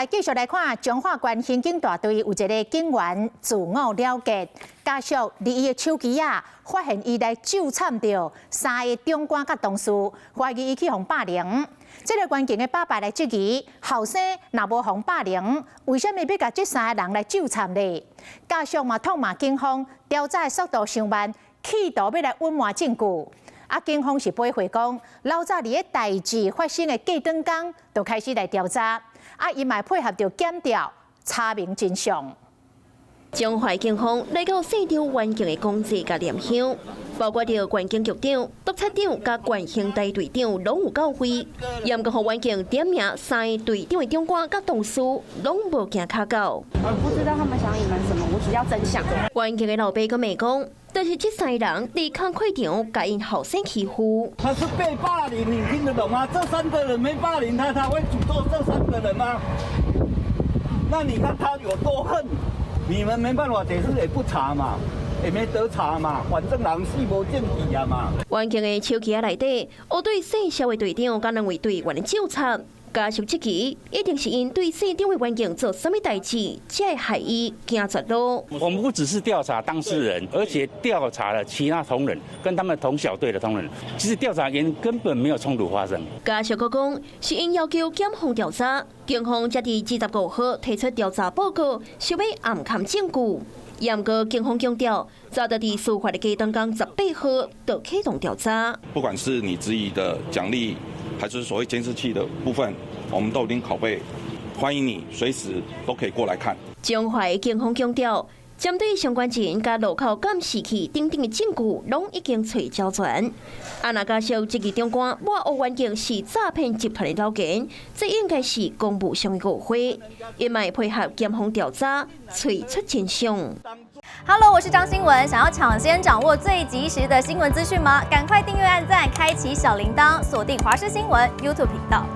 来继续来看彰化县刑警大队有一个警员自我了结，家属伫伊的手机发现伊来纠缠着3个中官甲同事，怀疑伊去互霸凌。这个关键的爸爸来质疑后生若无互霸凌，为什么要甲这3个人来纠缠呢？家属嘛痛骂警方调查的速度上慢，企图要来隐瞒证据。警方是回回讲，老早伫个代志发生的隔顿天，就开始来调查。伊嘛配合着检调，查明真相。彰化警方来到现场环境的公祭甲念香，包括着县警局长、督察长甲县刑大队长拢有到会，严格互环境点名3个队长的长官甲同事拢无行卡到。不知道他们想隐瞒什么，我只要真相。县警的老爸跟妹讲，就是这3个人伫工课场甲因后生欺负。他是被霸凌，你听得懂吗？这3个人没霸凌他，他会诅咒这3个人吗？那你看他有多恨？你们没办法解释，也不查嘛，也没得查嘛，反正人死无见底啊嘛。县警的手机内底，有对细小的队长甲2位队员的纠缠。家属质疑，一定是因对现场的环境做什么代志，才会害伊行绝路。我们不只是调查当事人，而且调查了其他同仁跟他们同小队的同仁。其实调查员根本没有冲突发生。家属讲，是因要求检方调查，警方才伫25号提出调查报告，想要暗藏证据。严格警方强调，早在伫司法的隔顿天18号就启动调查。不管是你质疑的奖励，还是所谓监视器的部分，我们都已经拷贝，欢迎你随时都可以过来看。彰化警方强调，针对相关人甲路口监视器等等的证据，拢已经找交全。若家属这个长官抹黑环境是诈骗集团的老奸，这应该是公务上的误会，也卖配合检方调查，找出真相。Hello， 我是张新文。想要抢先掌握最及时的新闻资讯吗？赶快订阅、按赞、开启小铃铛，锁定华视新闻 YouTube 频道。